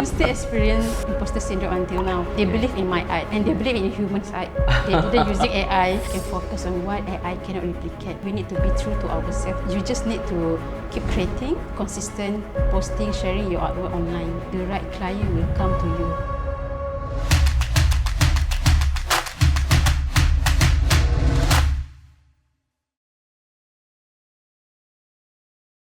still experience imposter syndrome until now. They believe in my art and they believe in humans' art. They didn't using AI. Can focus on what AI cannot replicate. We need to be true to ourselves. You just need to keep creating, consistent posting, sharing your artwork online. The right client will come to you.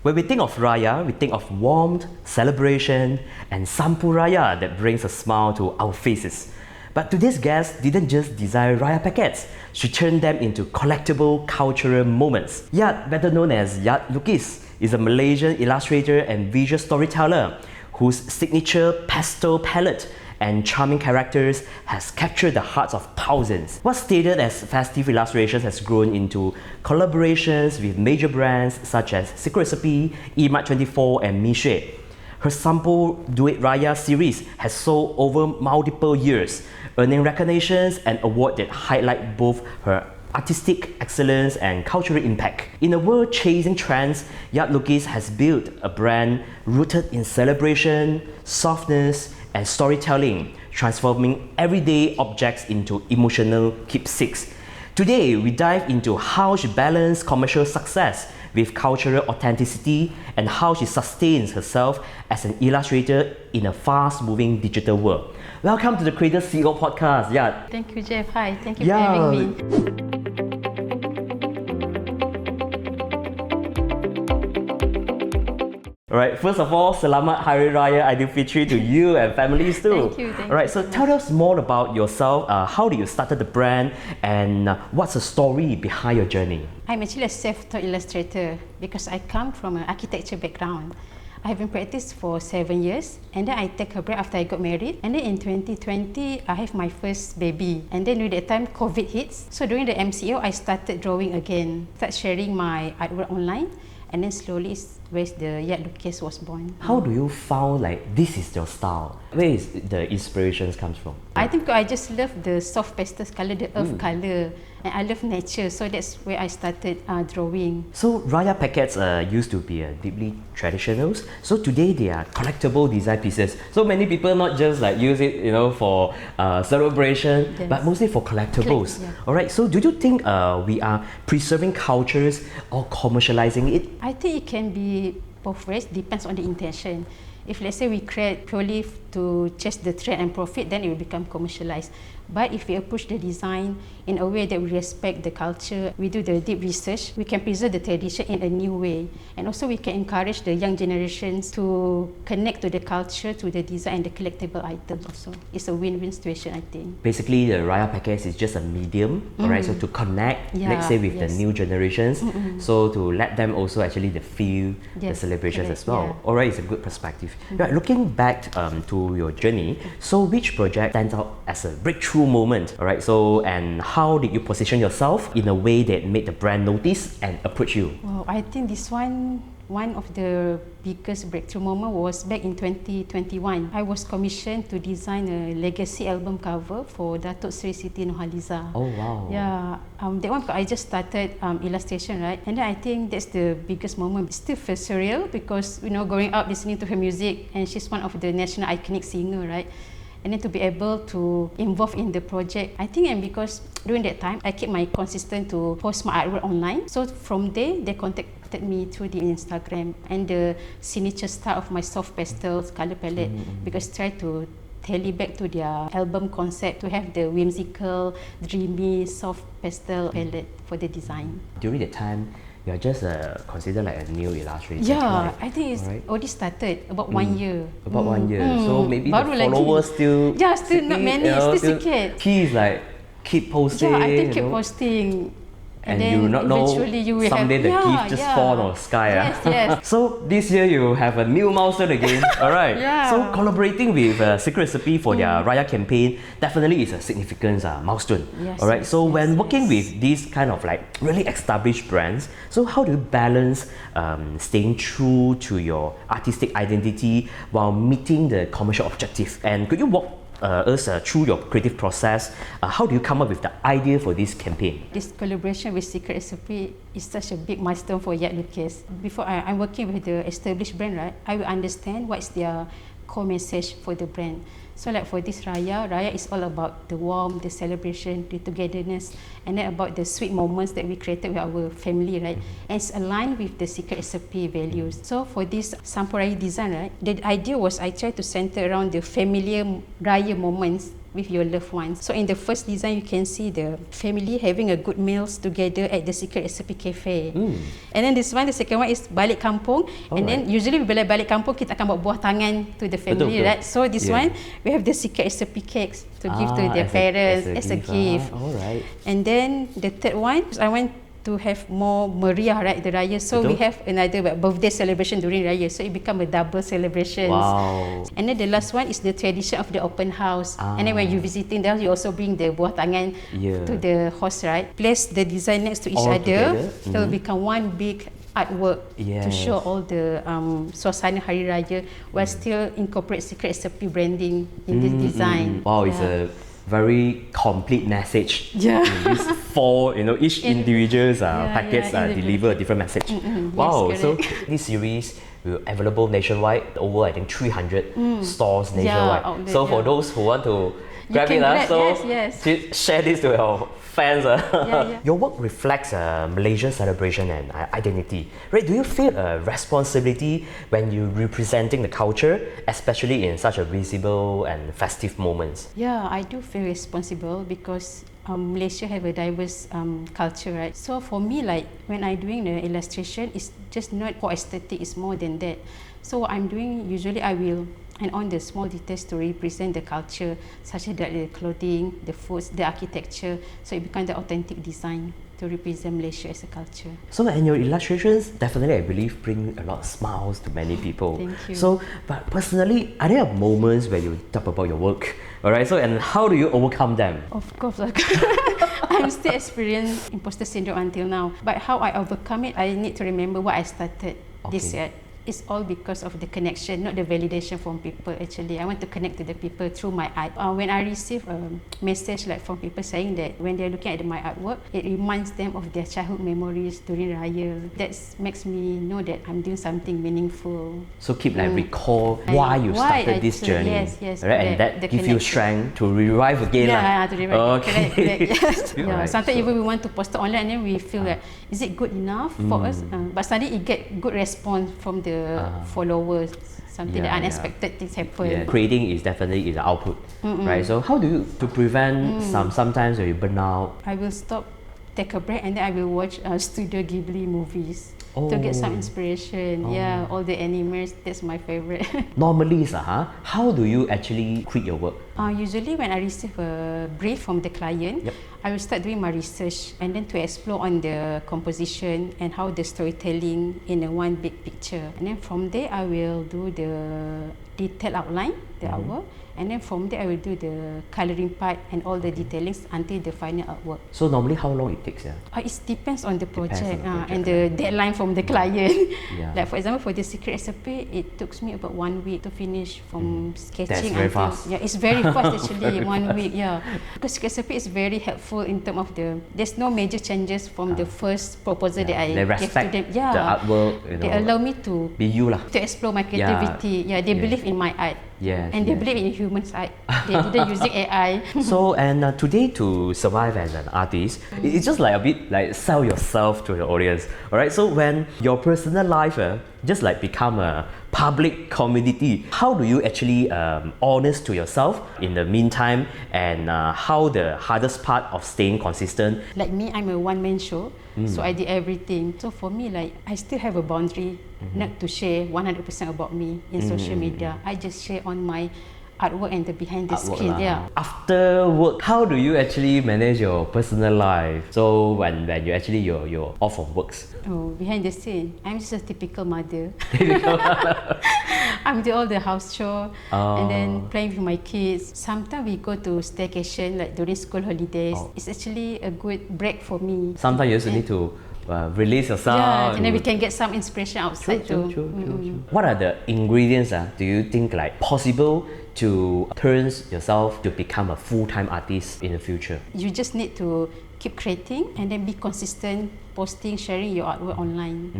When we think of Raya, we think of warmth, celebration, and Sampu Raya that brings a smile to our faces. But today's guest didn't just design Raya packets, she turned them into collectible cultural moments. Yatt, better known as Yattlukis, is a Malaysian illustrator and visual storyteller whose signature pastel palette and charming characters has captured the hearts of thousands. What started as festive illustrations has grown into collaborations with major brands such as Secret Recipe, eMart24 and Mishe. Her Sampu Duit Raya series has sold over multiple years, earning recognitions and awards that highlight both her artistic excellence and cultural impact. In a world chasing trends, Yattlukis has built a brand rooted in celebration, softness, and storytelling, transforming everyday objects into emotional keepsakes. Today, we dive into how she balances commercial success with cultural authenticity and how she sustains herself as an illustrator in a fast-moving digital world. Welcome to the Creator CEO podcast, Yatt. Thank you, Jeff. Hi, thank you for having me. Alright, first of all, Selamat Hari Raya Aidilfitri to you and families too. Thank you. Alright, so tell us more about yourself. How did you started the brand and what's the story behind your journey? I'm actually a self-taught illustrator because I come from an architecture background. I have been practiced for 7 years and then I take a break after I got married, and then in 2020 I have my first baby, and then during that time COVID hits. So during the MCO I started drawing again, start sharing my artwork online, and then slowly where the Yattlukis was born. How do you found like this is your style? Where is the inspirations comes from? I think I just love the soft pastel color, the earth color, and I love nature, so that's where I started drawing. So Raya packets used to be deeply traditional. So today they are collectible design pieces. So many people not just like use it, for celebration, yes, but mostly for collectibles. Yeah. All right. So do you think we are preserving cultures or commercializing it? I think it can be both ways, depends on the intention. If let's say we create purely to chase the trend and profit, then it will become commercialized. But if we approach the design in a way that we respect the culture, we do the deep research, we can preserve the tradition in a new way. And also we can encourage the young generations to connect to the culture, to the design and the collectible items also. It's a win-win situation, I think. Basically, the Raya packets is just a medium, alright, so to connect, let's say with the new generations, so to let them also actually feel the celebrations as well. Alright, it's a good perspective. Right, looking back to your journey, so which project stands out as a breakthrough moment? Alright, so and how did you position yourself in a way that made the brand notice and approach you? Well, I think this one of the biggest breakthrough moment was back in 2021. I was commissioned to design a legacy album cover for Datuk Seri Siti Nurhaliza. Oh wow. Yeah, that one I just started illustration, right? And then I think that's the biggest moment. It's still feel surreal because growing up listening to her music, and she's one of the national iconic singer, right? And then to be able to involve in the project, I think, and because during that time I keep my consistent to post my artwork online. So from there they contacted me through the Instagram and the signature style of my soft pastels color palette, because try to tally back to their album concept to have the whimsical, dreamy, soft pastel palette for the design. During that time, you're just considered like a new illustrator. Yeah, right? I think it's already started about 1 year. About 1 year. So maybe Baru the followers still... Yeah, still not many, still sikit. Key is like keep posting. Yeah, I think keep posting. And you will not know someday the gift just fall on the sky. Yes. So this year you have a new milestone again. Alright. So collaborating with Secret Recipe for their Raya campaign definitely is a significant milestone. Alright. So when working with these kind of like really established brands, so how do you balance staying true to your artistic identity while meeting the commercial objective? And could you walk us through your creative process? How do you come up with the idea for this campaign? This collaboration with Secret Recipe is such a big milestone for Yattlukis. Before I'm working with the established brand, right, I will understand what is their core message for the brand. So like for this Raya is all about the warmth, the celebration, the togetherness, and then about the sweet moments that we created with our family, right? And it's aligned with the secret recipe values. So for this Sampuraya design, right, the idea was I try to center around the familiar Raya moments with your loved ones. So in the first design, you can see the family having a good meals together at the secret recipe cafe. And then this one, the second one is balik kampung. And then usually bila balik kampung, kita akan buat buah tangan to the family, right? So this one, we have the secret recipe cakes to give to their parents as a gift. And then the third one, I want to have more meriah, right, the Raya. So we have another birthday celebration during Raya. So it become a double celebration. And then the last one is the tradition of the open house. And then when you visiting them, you also bring the buah tangan to the host, right? Place the design next to each other. It will become one big artwork to show all the suasana Hari Raya while still incorporate secret recipe branding in this design. Wow, it's a very complete message. In these four, each individual's packets deliver a different message. Wow, yes, so this series will available nationwide, over I think 300 stores nationwide. Outlet, so for those who want to grab it, share this to your fans. Your work reflects a Malaysian celebration and identity. Right? Do you feel a responsibility when you're representing the culture, especially in such a visible and festive moments? Yeah, I do feel responsible because Malaysia have a diverse culture, right? So for me, like when I'm doing the illustration, it's just not for aesthetic, it's more than that. So what I'm doing, usually I will and on the small details to represent the culture, such as the clothing, the foods, the architecture, so it becomes the authentic design to represent Malaysia as a culture. So, and your illustrations definitely, I believe, bring a lot of smiles to many people. Thank you. So, but personally, are there moments where you talk about your work? Alright, so and how do you overcome them? Of course, I'm still experiencing imposter syndrome until now. But how I overcome it, I need to remember what I started this year. It's all because of the connection, not the validation from people actually. I want to connect to the people through my art. When I receive a message like from people saying that when they're looking at my artwork, it reminds them of their childhood memories during Raya. That makes me know that I'm doing something meaningful. So keep recall why you started this journey. Yes, right? And that gives you strength to revive again. To revive. Okay. Correct. Sometimes even we want to post it online and then we feel that, is it good enough for us? But suddenly it get good response from the followers, something that unexpected things happen. Creating is definitely the output, right? So how do you to prevent sometimes when you burn out? I will stop, take a break, and then I will watch Studio Ghibli movies to get some inspiration. All the animes, that's my favorite. Normally, how do you actually quit your work? Usually when I receive a brief from the client, I will start doing my research and then to explore on the composition and how the storytelling in a one big picture. And then from there, I will do the detailed outline, the artwork. And then from there, I will do the colouring part and all the detailings until the final artwork. So normally, how long it takes? It depends on the project, and the deadline from the client. Like for example, for the secret recipe, it took me about 1 week to finish from sketching. That's very fast. It's very fast actually. 1 week, because secret recipe is very helpful in terms of there's no major changes from the first proposal that I gave to them. The artwork. They allow me to be you to explore my creativity. They believe in my art. And they believe in human art. They didn't using AI. So, and today to survive as an artist, it's just like a bit like sell yourself to the audience. Alright, so when your personal life just like become a public community, how do you actually honest to yourself in the meantime, and how the hardest part of staying consistent? Like me, I'm a one-man show, so I did everything. So for me, like I still have a boundary not to share 100% about me in social media. I just share on my artwork and the behind the screen. After work, how do you actually manage your personal life? So when you actually you're off of works? Behind the scene, I'm just a typical mother. I'm doing all the house chore and then playing with my kids. Sometimes we go to staycation like during school holidays. It's actually a good break for me. Sometimes you also need to release yourself. And then we can get some inspiration outside too. What are the ingredients do you think like possible to turn yourself to become a full-time artist in the future? You just need to keep creating and then be consistent, posting, sharing your artwork online.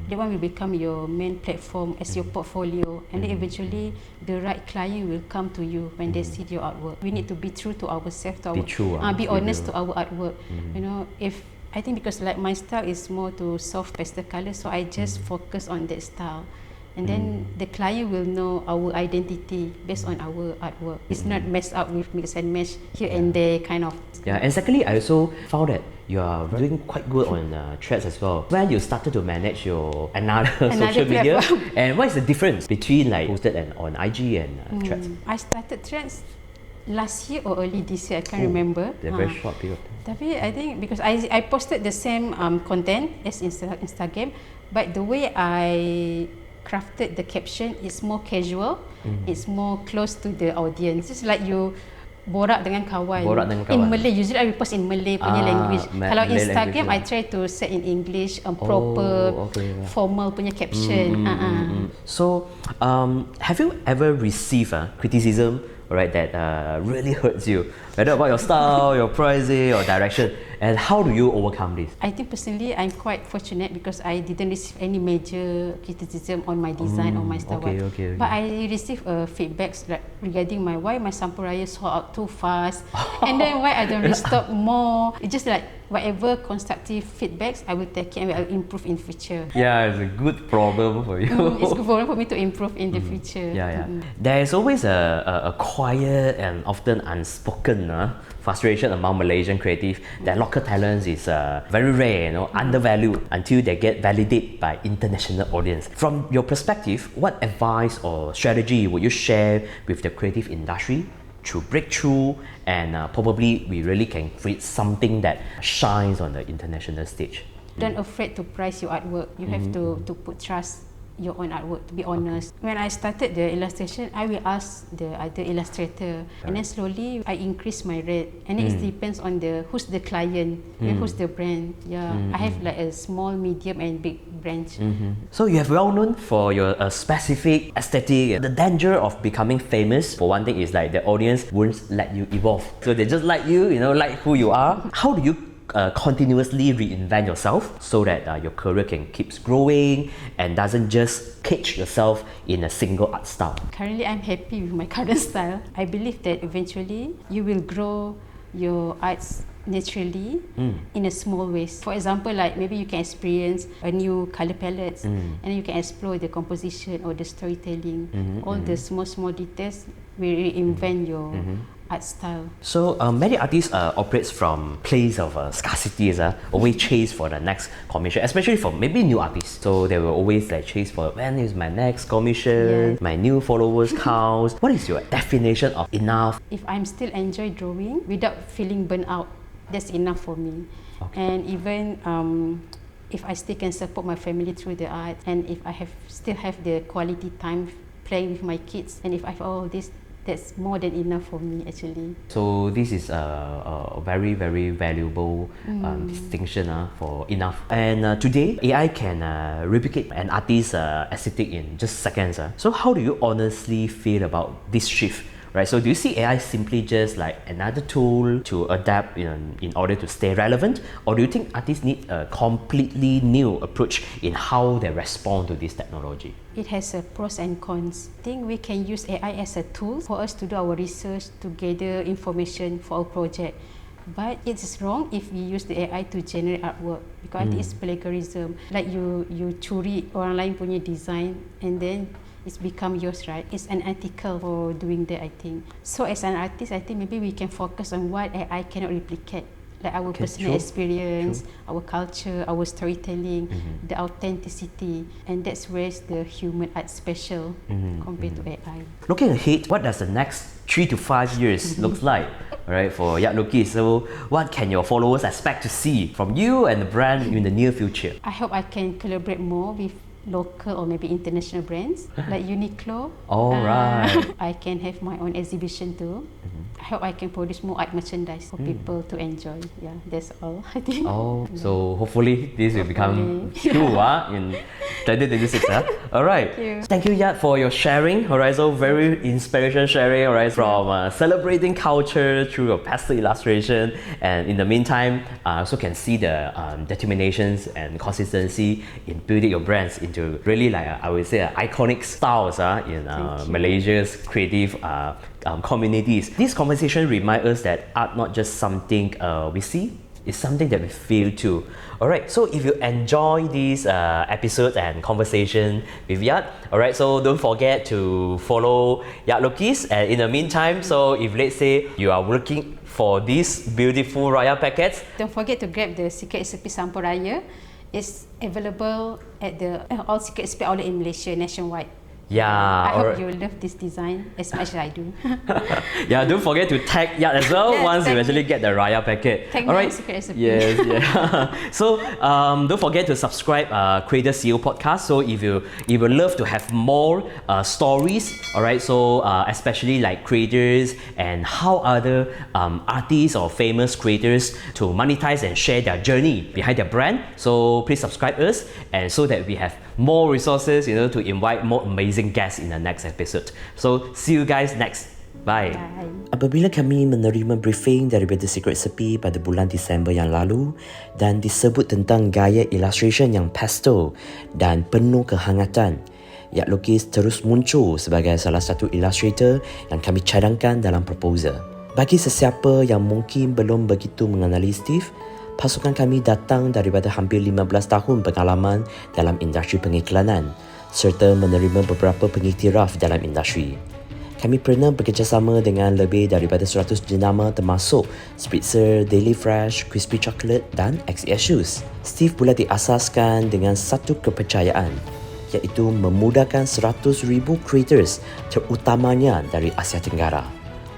That one will become your main platform as your portfolio, and then eventually the right client will come to you when they see your artwork. We need to be true to ourselves, be honest to our artwork. You know, if I think because like my style is more to soft pastel color, so I just focus on that style. And then the client will know our identity based on our artwork. It's not messed up with mix and match here and there kind of. Yeah, and secondly, I also found that you are doing quite good on threads as well. When you started to manage your another social media, and what is the difference between like posted and on IG and threads? I started threads last year or early this year, I can't remember. They're very short period of time. Tapi I think because I posted the same content as Instagram, but the way I crafted the caption is more casual. It's more close to the audience. It's like you borak dengan kawan. In Malay, usually I will post in Malay punya language. Kalau Instagram, I try to set in English, proper, formal punya caption. So, have you ever received criticism, right, that really hurts you, whether about your style, your pricing, or direction, and how do you overcome this? I think personally, I'm quite fortunate because I didn't receive any major criticism on my design or my style. But I received feedbacks like regarding why my sampuraya sold out too fast, and then why I don't restock more. It's just like whatever constructive feedbacks, I will take it and I will improve in future. Yeah, it's a good problem for you. It's a good problem for me to improve in the future. There is always a quiet and often unspoken frustration among Malaysian creative that local talents is very rare, undervalued until they get validated by international audience. From your perspective, what advice or strategy would you share with the creative industry to break through and probably we really can create something that shines on the international stage? Don't afraid to price your artwork. You have to put trust your own artwork, to be honest. When I started the illustration, I will ask the other illustrator, and then slowly I increase my rate, and then it depends on who's the client and who's the brand. I have like a small, medium and big branch. So you have well known for your specific aesthetic. The danger of becoming famous, for one thing, is like the audience won't let you evolve. So they just like you, like who you are. How do you continuously reinvent yourself so that your career can keep growing and doesn't just cage yourself in a single art style? Currently, I'm happy with my current style. I believe that eventually you will grow your arts naturally in a small ways. For example, like maybe you can experience a new color palettes and you can explore the composition or the storytelling. All the small details will reinvent your art style. So many artists operates from place of scarcity, always chase for the next commission, especially for maybe new artists. So they will always like chase for when is my next commission, my new followers counts. What is your definition of enough? If I'm still enjoy drawing without feeling burnt out, that's enough for me. And even if I still can support my family through the art, and if I still have the quality time playing with my kids, and if I have all this, that's more than enough for me actually. So this is a very, very valuable distinction for enough. And today, AI can replicate an artist's aesthetic in just seconds. So how do you honestly feel about this shift? Right, so do you see AI simply just like another tool to adapt in order to stay relevant? Or do you think artists need a completely new approach in how they respond to this technology? It has pros and cons. I think we can use AI as a tool for us to do our research, to gather information for our project. But it is wrong if we use the AI to generate artwork, because I think it's plagiarism. Like you curi orang lain punya design and then it's become yours, right? It's unethical for doing that, I think. So as an artist, I think maybe we can focus on what AI cannot replicate, like our personal experience, our culture, our storytelling, the authenticity, and that's where the human art special compared to AI. Looking ahead, what does the next 3 to 5 years looks like, right, for Yattlukis? So what can your followers expect to see from you and the brand in the near future? I hope I can collaborate more with local or maybe international brands like Uniqlo. Right. I can have my own exhibition too. I hope I can produce more art merchandise for people to enjoy. Yeah, that's all I think. So hopefully this will become true in 2026. Alright. Thank you, Yatt, for your sharing. Alright, so very inspiration sharing. Alright, from celebrating culture through your pastel illustration, and in the meantime, I also can see the determinations and consistency in building your brands into really like I would say iconic styles in Malaysia's creative communities. This conversation reminds us that art not just something we see, it's something that we feel too. Alright, so if you enjoy these episodes and conversation with Yatt, alright, so don't forget to follow Yattlukis. And in the meantime, so if let's say you are looking for these beautiful Raya packets, don't forget to grab the secret recipe Sampur Raya. It's available at the all secret recipe outlet in Malaysia nationwide. I hope you will love this design as much as I do. Yeah, don't forget to tag Yatt as well once you actually get the Raya packet. Tag me secret recipe. Yes, yeah. So don't forget to subscribe Creator CEO podcast. So if you would love to have more stories, alright, so especially like creators and how other artists or famous creators to monetize and share their journey behind their brand. So please subscribe us, and so that we have more resources, to invite more amazing guests in the next episode. So see you guys next. Bye. Apabila kami menerima briefing daripada Secret Recipe pada bulan Disember yang lalu dan disebut tentang gaya illustration yang pastel dan penuh kehangatan, Yattlukis terus muncul sebagai salah satu illustrator yang kami cadangkan dalam proposal. Bagi sesiapa yang mungkin belum begitu mengenali Steve, pasukan kami datang daripada hampir 15 tahun pengalaman dalam industri pengiklanan serta menerima beberapa pengiktiraf dalam industri. Kami pernah bekerjasama dengan lebih daripada 100 jenama termasuk Spritzer, Daily Fresh, Crispy Chocolate dan XS Shoes. Steve pula diasaskan dengan satu kepercayaan, iaitu memudahkan 100,000 creators terutamanya dari Asia Tenggara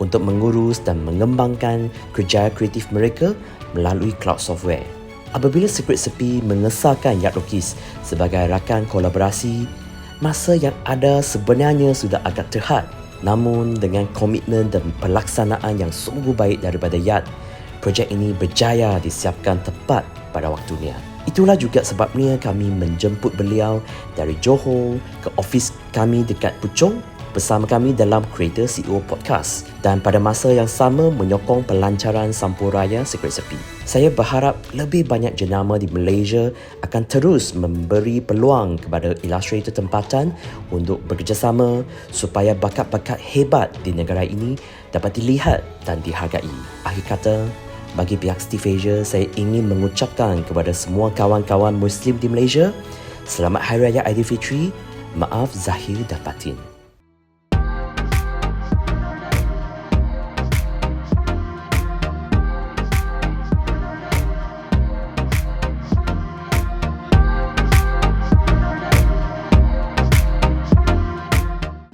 untuk mengurus dan mengembangkan kerjaya kreatif mereka melalui cloud software. Apabila Secret Recipe mengesahkan Yattlukis sebagai rakan kolaborasi, masa yang ada sebenarnya sudah agak terhad. Namun dengan komitmen dan pelaksanaan yang sungguh baik daripada Yatt, projek ini berjaya disiapkan tepat pada waktunya. Itulah juga sebabnya kami menjemput beliau dari Johor ke ofis kami dekat Puchong bersama kami dalam Creator CEO Podcast, dan pada masa yang sama menyokong pelancaran Sampur Raya Secret Recipe. Saya berharap lebih banyak jenama di Malaysia akan terus memberi peluang kepada ilustrator tempatan untuk bekerjasama supaya bakat-bakat hebat di negara ini dapat dilihat dan dihargai. Akhir kata, bagi pihak Steve Asia, saya ingin mengucapkan kepada semua kawan-kawan Muslim di Malaysia, Selamat Hari Raya Aidilfitri, maaf zahir dan batin.